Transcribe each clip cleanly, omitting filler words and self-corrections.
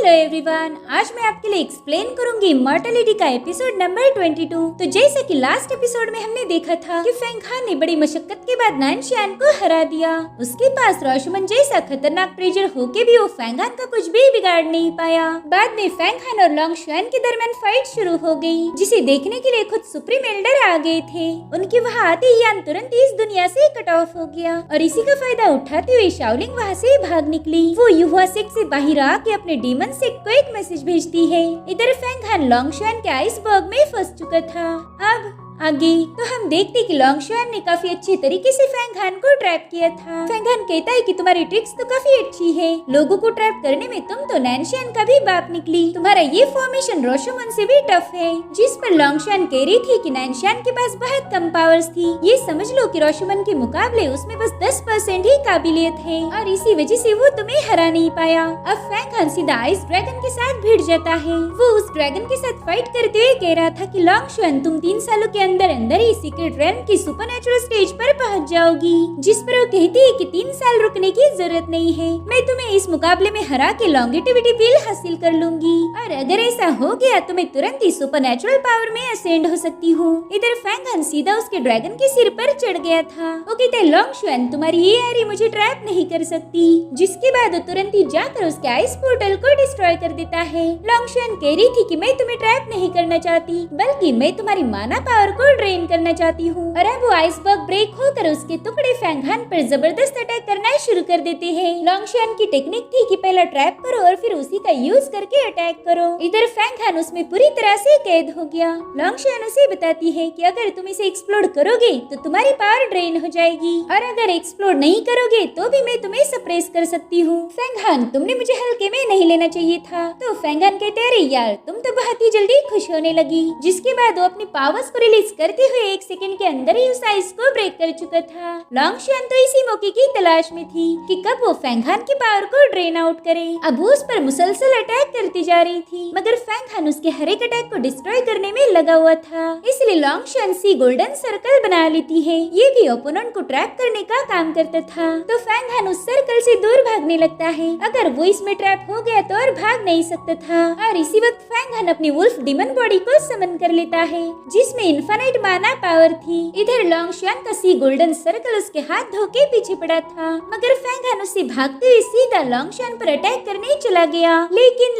Hello everyone, आज मैं आपके लिए एक्सप्लेन करूंगी इमॉर्टलिटी का एपिसोड नंबर 22। तो जैसा कि लास्ट एपिसोड में हमने देखा था कि फेंग हान ने बड़ी मशक्कत के बाद नानशियान को हरा दिया। उसके पास रोशमन जैसा खतरनाक ट्रेजर होके भी वो फेंग हान का कुछ भी बिगाड़ नहीं पाया। बाद में फेंग हान और लोंगशुआन के दरमियान फाइट शुरू हो गई, जिसे देखने के लिए खुद सुप्रीम एल्डर आ गए थे। उनके वहाँ आते ही यान तुरंत इस दुनिया से कट ऑफ हो गया और इसी का फायदा उठाते हुए शाओलिंग वहाँ से भाग निकली। वो युवा सेक्ट से बाहर आके अपने डीमन सेक्ट को एक मैसेज भेजती है। इधर फेंग हान लोंगशुआन के आइसबर्ग में फंस चुका था। अब आगे तो हम देखते कि लोंगशुआन ने काफी अच्छे तरीके से फेंग हान को ट्रैप किया था। फेंग हान कहता है कि तुम्हारी ट्रिक्स तो काफी अच्छी है, लोगों को ट्रैप करने में तुम तो नानशियान का भी बाप निकली। तुम्हारा ये फॉर्मेशन रोशमन से भी टफ है। जिस पर लोंगशुआन कह रही थी कि नानशियान के पास बहुत कम पावर्स थी। ये समझ लो कि रोशमन के मुकाबले उसमें बस 10% ही काबिलियत है और इसी वजह से वो तुम्हें हरा नहीं पाया। अब फेंग हान सीधा आइस ड्रैगन के साथ भिड़ जाता है। वो उस ड्रैगन के साथ फाइट करते हुए कह रहा था कि लोंगशुआन तुम 3 सालों के अंदर ही सीक्रेट रेल्म की सुपरनैचुरल स्टेज पर पहुंच जाओगी। जिस पर वो कहती है कि 3 साल रुकने की जरूरत नहीं है, मैं तुम्हें इस मुकाबले में हरा के लॉन्गेटिविटी व्हील हासिल कर लूंगी और अगर ऐसा हो गया तो मैं तुरंत ही सुपरनैचुरल पावर में असेंड हो सकती हूँ। इधर फेंग हान सीधा उसके ड्रैगन के सिर पर चढ़ गया था। वो कहते हैं लोंगशुआन तुम्हारी ये एरी मुझे ट्रैप नहीं कर सकती। जिसके बाद वो तुरंत ही जाकर उसके आइस पोर्टल को डिस्ट्रॉय कर देता है। लोंगशुआन कह रही थी कि मैं तुम्हें ट्रैप नहीं करना चाहती, बल्कि मैं तुम्हारी माना पावर को ड्रेन करना चाहती हूँ। और अब वो आइसबर्ग ब्रेक होकर उसके टुकड़े फेंग हान पर जबरदस्त अटैक करना शुरू कर देते हैं। लोंगशुआन की टेक्निक थी कि पहला ट्रैप करो और फिर उसी का यूज करके अटैक करो। इधर फेंग हान उसमें पूरी तरह से कैद हो गया। लोंगशुआन उसे बताती है कि अगर तुम इसे एक्सप्लोड करोगे तो तुम्हारी पावर ड्रेन हो जाएगी और अगर एक्सप्लोड नहीं करोगे तो भी मैं तुम्हें सप्रेस कर सकती हूँ। फेंग हान तुमने मुझे हल्के में नहीं लेना चाहिए था। तो फेंग हान कहते अरे यार तुम तो बहुत ही जल्दी खुश होने लगी। जिसके बाद वो अपनी पावर्स को रिलीज करते हुए 1 सेकंड के अंदर ही उस आइस को ब्रेक कर चुका था। लोंगशुआन तो इसी मौके की तलाश में थी कि कब वो फेंग हान की पावर को ड्रेन आउट करे। अब वो उस पर मुसलसल अटैक करती जा रही थी, मगर फेंग हान उसके हर एक अटैक को डिस्ट्रॉय करने में लगा हुआ था। इसलिए लोंगशुआन सी गोल्डन सर्कल बना लेती है। ये भी ओपोनेंट को ट्रैप करने का काम करता था। तो फेंग हान उस सर्कल से दूर भागने लगता है। अगर वो इसमें ट्रैप हो गया तो और भाग नहीं सकता था। और इसी वक्त फेंग हान अपनी वुल्फ डीमन बॉडी को समन कर लेता है, जिसमें इनफाइनाइट माना पावर थी। इधर लोंगशुआन का सी गोल्डन सर्कल उसके हाथ धोके पीछे पड़ा था, मगर फेंग हान उससे भागते हुए सीधा लोंगशुआन पर अटैक करने चला गया।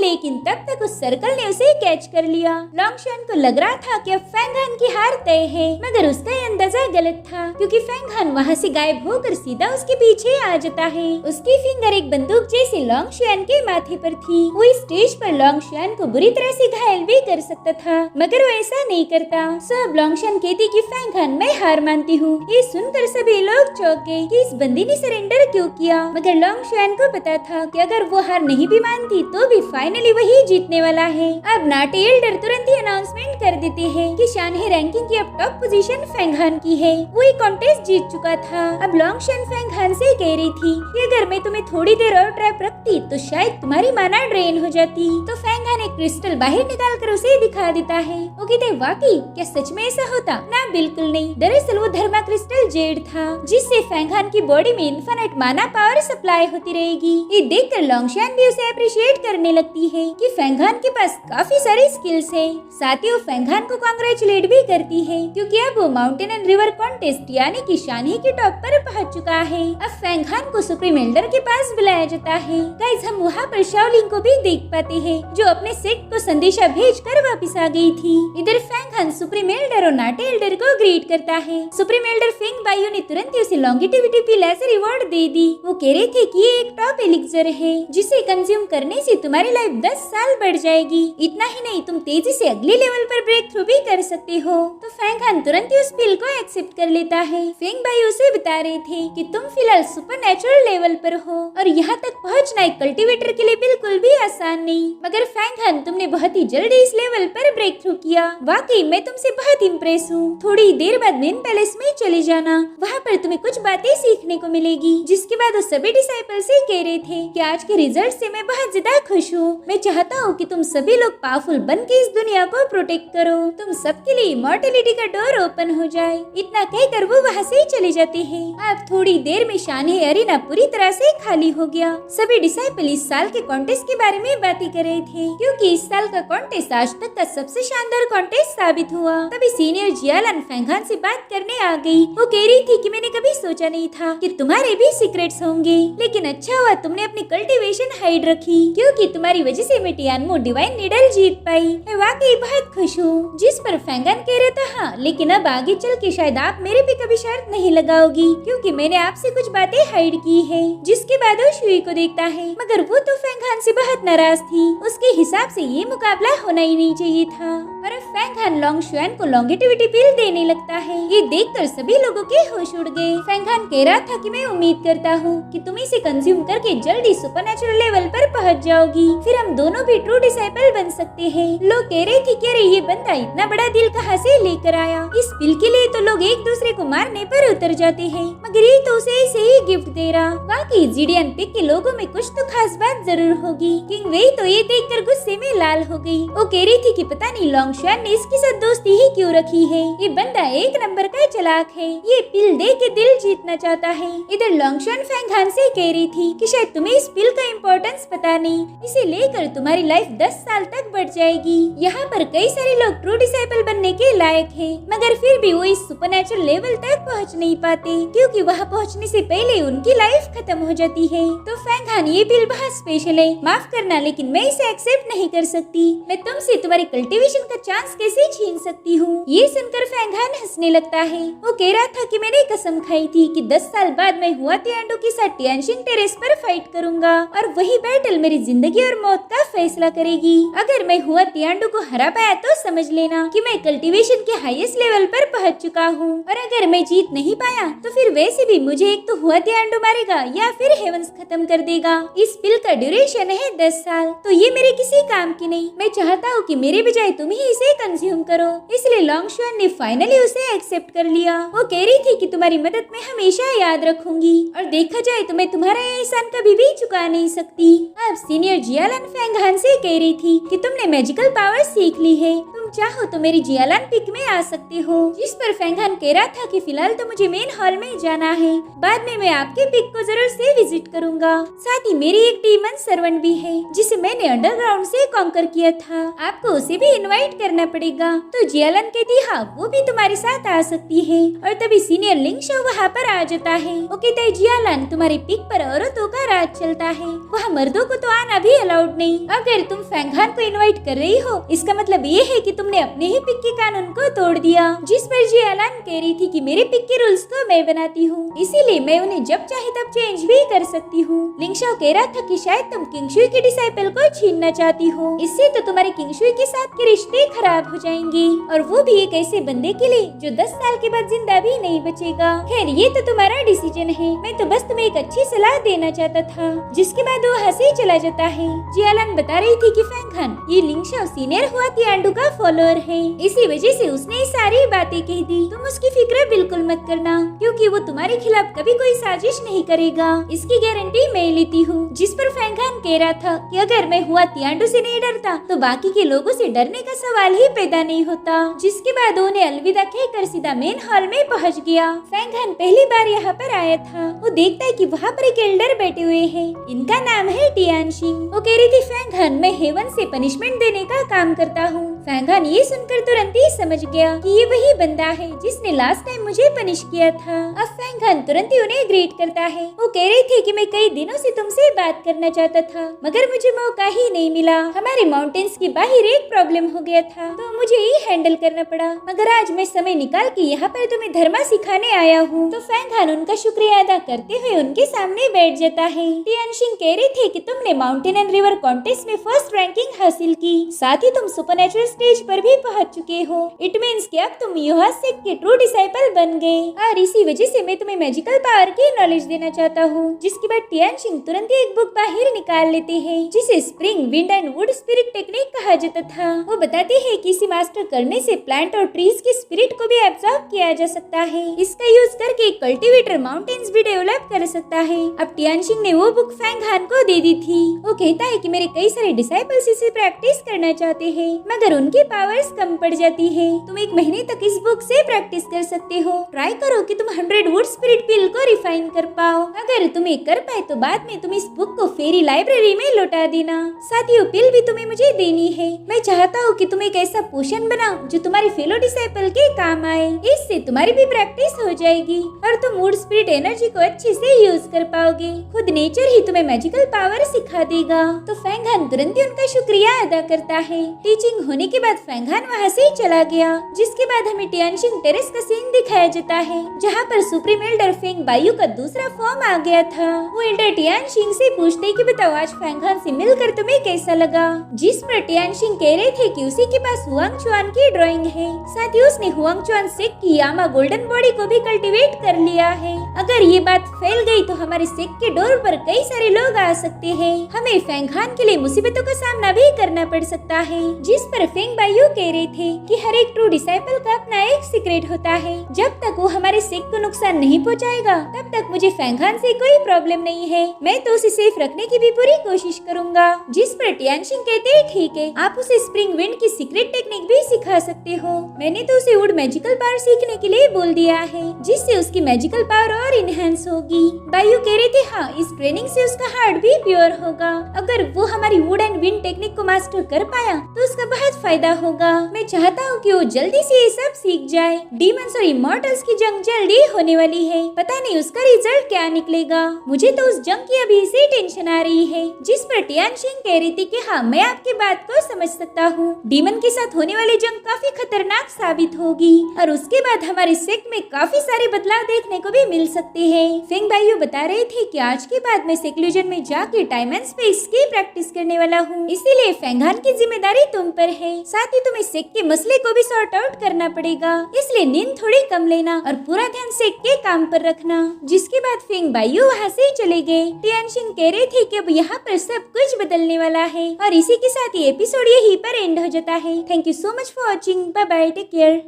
लेकिन तब तक उस सर्कल ने उसे कैच कर लिया। लोंगशुआन को लग रहा था कि अब फेंग हान की हार तय है, मगर उसका ये अंदाजा गलत था, क्योंकि फेंग हान वहाँ से गायब होकर सीधा उसके पीछे आ जाता है। उसकी फिंगर एक बंदूक जैसे लोंगशुआन के माथे पर थी। वो इस स्टेज पर लोंगशुआन को बुरी तरह से घायल भी कर सकता था, मगर वो ऐसा नहीं करता। सब लोंगशुआन कहती कि फेंग हान मैं हार मानती हूँ। ये सुनकर सभी लोग चौंक गए कि इस बंदी ने सरेंडर क्यों किया, मगर लोंगशुआन को पता था कि अगर वो हार नहीं भी मानती तो भी फाइनली वही जीतने वाला है। अब नाटे एल्डर तुरंत ही अनाउंसमेंट कर देते हैं कि शानहे रैंकिंग की अब टॉप पोजीशन फेंग हान की है। वो ये कॉन्टेस्ट जीत चुका था। अब लोंगशुआन फेंग हान से कह रही थी कि अगर मैं तुम्हें थोड़ी देर और ट्रैप रखती तो शायद तुम्हारी माना ड्रेन हो जाती। तो फेंग हान एक क्रिस्टल बाहर निकाल कर उसे दिखा देता है। वो कहते वाकई क्या सच में ऐसा होता? ना बिल्कुल नहीं। दरअसल वो धर्मा क्रिस्टल जेड था, जिससे फेंग हान की बॉडी में इनफिनिट माना पावर सप्लाई होती रहेगी। ये देखकर लोंगशुआन भी उसे अप्रिशिएट करने लगती है कि फेंग हान के पास काफी सारी स्किल्स है। साथ ही वो फेंग हान को कांग्रेचुलेट भी करती है, क्योंकि अब वो माउंटेन एंड रिवर कॉन्टेस्ट यानी कि शानहे के टॉप पर पहुंच चुका है। अब फेंग हान को सुप्रीम एल्डर के पास बुलाया जाता है। गाइस हम वहाँ पर शाओलिंग को भी देख पाते हैं, जो अपने सेक्ट को संदेशा भेजकर वापस आ गई थी। इधर फेंग हान सुप्रीम एल्डर और नाटे एल्डर को ग्रीट करता है। सुप्रीम एल्डर फेंग बायो ने तुरंत ही उसे लॉन्गेटिविटी व्हील ऐसे रिवॉर्ड दे दी। वो कह रहे थे कि ये एक टॉप एलिक्सर है, जिसे कंज्यूम करने से तुम्हारी लाइफ 10 साल बढ़ जाएगी। इतना ही नहीं तुम तेजी से अगले लेवल पर ब्रेक थ्रू भी कर सकते हो। तो फेंग हान तुरंत ही उस पिल को एक्सेप्ट कर लेता है। फेंग बायो उसे बता रहे थे कि तुम फिलहाल सुपरनैचुरल लेवल पर हो और यहाँ तक पहुँचना एक कल्टीवेटर के लिए बिल्कुल भी आसान नहीं, मगर फेंग हान तुमने बहुत ही जल्दी इस लेवल पर ब्रेक थ्रू किया। वाकई मैं तुमसे बहुत ही इम्प्रेस हूँ। थोड़ी देर बाद मेन पैलेस में चले जाना, वहाँ पर तुम्हें कुछ बातें सीखने को मिलेगी। जिसके बाद वो सभी डिसाइपल से कह रहे थे कि आज के रिजल्ट से मैं बहुत ज्यादा खुश हूँ। मैं चाहता हूँ कि तुम सभी लोग पावरफुल बन के इस दुनिया को प्रोटेक्ट करो। तुम सबके लिए इमॉर्टलिटी का डोर ओपन हो जाए। इतना कहकर वो वहाँ से चले जाते हैं। अब थोड़ी देर में शानहे अरीना पूरी तरह से खाली हो गया। सभी डिसाइपल इस साल के कॉन्टेस्ट के बारे में बातें कर रहे थे, क्योंकि इस साल का कॉन्टेस्ट आज तक का सबसे शानदार कॉन्टेस्ट साबित हुआ। तभी सीनियर जियालन फैंगहान से बात करने आ गई। वो कह रही थी कि मैंने कभी सोचा नहीं था कि तुम्हारे भी सीक्रेट्स होंगे, लेकिन अच्छा हुआ तुमने अपनी कल्टीवेशन हाइड रखी, क्योंकि तुम्हारी वजह से मैं टियानमो डिवाइन नीडल जीत पाई। मैं वाकई बहुत खुश हूँ। जिस पर फैंगहान कह रहा था हाँ, लेकिन अब आगे चल के शायद आप मेरे पे कभी शर्त नहीं लगाओगी, क्योंकि मैंने आपसे कुछ बातें हाइड की है। जिसके बाद वो शुई को देखता है, मगर वो तो फैंगहान से बहुत नाराज थी। उसके हिसाब से ये मुकाबला होना ही नहीं चाहिए था। और अब फैंगहान लोंगशुआन को लॉन्गेटिविटी पिल देने लगता है। ये देखकर सभी लोगों के होश उड़ गए। फैंगहान कह रहा था कि मैं उम्मीद करता हूँ कि तुम इसे कंज्यूम करके जल्दी सुपरनेचुरल लेवल पर पहुँच जाओगी, फिर हम दोनों भी ट्रू डिसाइपल बन सकते हैं। लोग कह रहे थे कि अरे ये बंदा इतना बड़ा दिल कहाँ से लेकर आया। इस पिल के लिए तो लोग एक दूसरे को मारने पर उतर जाते हैं, मगर ये तो उसे ऐसे ही गिफ्ट दे रहा। वाकई जीडियन पिक के लोगों में कुछ तो खास बात जरूर होगी। किंग वेई तो ये देखकर गुस्से में लाल हो गई। वो कह रही थी कि पता नहीं लोंगशुआन ने इसके साथ दोस्ती ही क्यों रखी है। ये बंदा एक नंबर का चालाक है। ये पिल दे के दिल जीतना चाहता है। इधर लोंगशुआन फैंगहान से कह रही थी कि शायद तुम्हें इस पिल का इम्पोर्टेंस पता नहीं, इसे लेकर तुम्हारी लाइफ 10 साल तक बढ़ जाएगी। यहाँ पर कई सारे लोग ट्रू डिसाइपल बनने के लायक है, मगर फिर भी वो इस सुपरनेचुरल लेवल तक पहुँच नहीं पाते, क्योंकि वहाँ पहुँचने से पहले उनकी लाइफ खत्म हो जाती है। तो फैंगहान ये पिल बहुत स्पेशल है, माफ करना लेकिन मैं इसे एक्सेप्ट नहीं कर सकती। मैं तुमसे तुम्हारी कल्टीवेशन का चांस कैसे छीन सकती हूँ। ये सुनकर फैंगहान हंसने लगता है। वो कह रहा था कि मैंने कसम खाई थी कि 10 साल बाद मैं हुआ तियांडो के साथ टियानशिंग टेरेस पर फाइट करूंगा, और वही बैटल मेरी जिंदगी और मौत का फैसला करेगी। अगर मैं हुआ तियांडो को हरा पाया तो समझ लेना कि मैं कल्टीवेशन के हाईएस्ट लेवल पर पहुंच चुका हूँ, और अगर मैं जीत नहीं पाया तो फिर वैसे भी मुझे एक तो हुआ तियांडो मारेगा या फिर हेवंस खत्म कर देगा। इस पिल का ड्यूरेशन है 10 साल, तो ये मेरे किसी काम की नहीं। मैं चाहता हूँ कि मेरे बजाय तुम ही इसे कंज्यूम करो। इसलिए लोंगशुआन ने फाइनली उसे एक्सेप्ट कर लिया। वो कह रही थी कि तुम्हारी मदद मैं हमेशा याद रखूंगी, और देखा जाए तो मैं तुम्हारा एहसान कभी भी चुका नहीं सकती। अब सीनियर जियालन फैंगहान से कह रही थी कि तुमने मैजिकल पावर सीख ली है, तुम चाहो तो मेरी जियालन पिक में आ सकते हो। जिस पर फैंगहान कह रहा था कि फिलहाल तो मुझे मेन हॉल में जाना है, बाद में मैं आपके पिक को जरूर से विजिट करूंगा। साथ ही मेरी एक डीमन सर्वेंट भी है जिसे मैंने अंडरग्राउंड से कॉन्कर किया था, आपको उसे भी इनवाइट करना पड़ेगा। तो जियालन कहती हाँ वो भी तुम्हारे साथ आ सकती है। और तभी सीनियर लिंगशो वहाँ पर आ जाता है। वो कहता है जियालन तुम्हारे पिक पर औरतों का राज चलता है, वहाँ मर्दों को तो आना भी अलाउड नहीं। अगर तुम फैंगहान को इनवाइट कर रही हो इसका मतलब ये है कि तुमने अपने ही पिक के कानून को तोड़ दिया। जिस पर जियालन कह रही थी कि मेरे पिक के रूल्स तो मैं बनाती हूँ, इसीलिए मैं उन्हें जब चाहे तब चेंज भी कर सकती हूँ। लिंगशो कह रहा था कि शायद तुम किंगशुई के डिसाइपल को छीनना चाहती हो, इससे तो तुम्हारे किंगशुई के साथ के रिश्ते खराब हो जाएंगे, और वो भी एक ऐसे बंदे के लिए जो 10 साल के बाद जिंदा भी नहीं बचेगा। खैर ये तो तुम्हारा डिसीजन है, मैं तो बस तुम्हें एक अच्छी सलाह देना चाहता था। जिसके बाद वो हंसे चला जाता है। जियालन बता रही थी कि फैंगहान ये लिंगशो सीनियर हुआ तियांडो का फॉलोअर है, इसी वजह से उसने सारी बातें कह दी। तुम उसकी फिक्र बिल्कुल मत करना, क्योंकि वो तुम्हारे खिलाफ कभी कोई साजिश नहीं करेगा, इसकी गारंटी मैं लेती हूँ। जिस पर फैंगहान कह रहा था कि अगर मैं हुआ तियांडो से नहीं डरता तो बाकी के लोगों से डरने का सवाल ही पैदा नहीं होता। जिसके बाद उन्हें अलविदा कहकर सीधा मेन हॉल में पहुंच गया। फैंगहान पहली बार यहाँ पर आया था। वो देखता है कि वहाँ पर एक एल्डर बैठे हुए हैं, इनका नाम है टियानशिंग। वो कह रही थी फैंगहान मैं हेवन से पनिशमेंट देने का काम करता हूँ। फैंगहान ये सुनकर तुरंत ही समझ गया कि ये वही बंदा है जिसने लास्ट टाइम मुझे पनिश किया था। अब फैंगहान तुरंत ही उन्हें ग्रीट करता है। वो कह रही थी कि मैं कई दिनों से तुमसे बात करना चाहता था, मगर मुझे मौका ही नहीं मिला। हमारे माउंटेन्स के बाहर एक प्रॉब्लम हो गया था तो मुझे ही हैंडल करना पड़ा, मगर आज मैं समय निकाल के यहाँ पर तुम्हें धर्मा सिखाने आया हूँ। तो फैंगहान उनका शुक्रिया अदा करते हुए उनके सामने बैठ जाता है। टियानशिंग कह रही थी कि तुमने माउंटेन एंड रिवर कॉन्टेस्ट में फर्स्ट रैंकिंग हासिल की, साथ ही तुम सुपरनेचुरल स्टेज पर भी पहुंच चुके हो। इट मीन्स कि अब तुम युहा सेक के ट्रू डिसाइपल बन गए और इसी वजह से मैं तुम्हें मैजिकल पावर की नॉलेज देना चाहता हूँ। जिसके बाद टियानशिंग तुरंत ही एक बुक बाहर निकाल लेते हैं जिसे spring, wind and would spirit technique कहा जाता था। वो बताते हैं कि इसे मास्टर करने से प्लांट और ट्रीज के स्पिरिट को भी एब्जॉर्ब किया जा सकता है। इसका यूज करके एक कल्टीवेटर माउंटेन्स भी डेवलप कर सकता है। अब टियानशिंग ने वो बुक फैंग हान को दे दी थी। वो कहता है कि मेरे कई सारे डिसाइपल्स इसे प्रैक्टिस करना चाहते हैं मगर उनकी पावर्स कम पड़ जाती है। तुम 1 महीने तक इस बुक से प्रैक्टिस कर सकते हो। ट्राई करो कि तुम 100 वुड स्पिरिट पिल को रिफाइन कर पाओ। अगर तुम्हें कर पाए तो बाद में तुम इस बुक को फेरी लाइब्रेरी में लौटा देना। साथ ही वो पिल भी तुम्हें मुझे देनी है। मैं चाहता हूँ कि तुम एक ऐसा पोशन बनाओ जो तुम्हारे फेलो डिसाइपल के काम आए। इससे तुम्हारी भी प्रैक्टिस हो जाएगी और तुम वुड स्पिरिट एनर्जी को अच्छे से यूज कर पाओगे। खुद नेचर ही तुम्हें मैजिकल पावर सिखा देगा। तो फैंग हान तुरंत ही उनका शुक्रिया अदा करता है। टीचिंग होने के बाद फैंग हान वहाँ से चला गया। जिसके बाद हमें टियानशिंग टेरेस का सीन दिखाया जाता है जहाँ पर सुप्रीम एल्डर फेंग बायू का दूसरा फॉर्म आ गया था। वो एल्डर टियानशिंग से पूछते कि बताओ आज फैंग हान से मिलकर तुम्हें कैसा लगा। जिस पर टियानशिंग कह रहे थे कि उसी के पास हुआंग चुआन की ड्राइंग है। साथ ही उसने हुआंग चुआन सेक की यामा गोल्डन बॉडी को भी कल्टीवेट कर लिया है। अगर ये बात फैल गई तो हमारे सेक के डोर पर कई सारे लोग आ सकते हैं। हमें फैंग हान के लिए मुसीबतों का सामना भी करना पड़ सकता है। जिस पर फेंग बायू कह रहे थे कि हर एक ट्रू डिसाइपल का अपना एक सीक्रेट होता है। जब तक वो हमारे सेक को नुकसान नहीं पहुंचाएगा तब तक मुझे फैंग हान से कोई प्रॉब्लम नहीं है। मैं तो उसे सेफ रखने की भी पूरी कोशिश करूंगा। जिस पर टियानशिंग कहते हैं ठीक है, आप उसे स्प्रिंग विंड की सीक्रेट टेक्निक भी सिखा सकते हो। मैंने तो उसे वुड मैजिकल पावर सीखने के लिए बोल दिया है जिससे उसकी मैजिकल पावर और इनहेंस होगी। बायू कह रहे थे हाँ, इस ट्रेनिंग से उसका हार्ट भी प्योर होगा। अगर वो हमारी वुड एंड विंड टेक्निक को मास्टर कर पाया तो उसका बहुत फायदा होगा। मैं चाहता हूँ कि वो जल्दी से ये सब सीख जाए। डीमंस और इमॉर्टल्स की जंग जल्दी होने वाली है। पता नहीं उसका रिजल्ट क्या निकलेगा। मुझे तो उस जंग की अभी से टेंशन आ रही है। जिस पर टियानशिंग कह रही थी कि हाँ, मैं आपकी बात को समझ सकता हूँ। डीमन के साथ होने वाली जंग काफी खतरनाक साबित होगी और उसके बाद हमारे सेक्ट में काफी सारे बदलाव देखने को भी मिल सकते हैं। फेंग बायू बता रहे थे कि आज के बाद मैं सेक्लूजन में जाके टाइम एंड स्पेस की प्रैक्टिस करने वाला हूँ। इसीलिए फैंग हान की जिम्मेदारी तुम पर है। साथ ही तुम्हें सेक्ट के मसले को भी सॉर्ट आउट करना पड़ेगा। इसलिए नींद थोड़ी कम लेना और पूरा ध्यान सेक्ट के काम पर रखना। जिसके बाद फेंग बायू वहाँ से चले गए। टियानशिंग कह रहे थे कि अब यहाँ पर सब कुछ बदलने वाला है और इसी के साथ ये एपिसोड यहीं पर एंड हो जाता है। Thank you so much for watching. Bye bye, take care.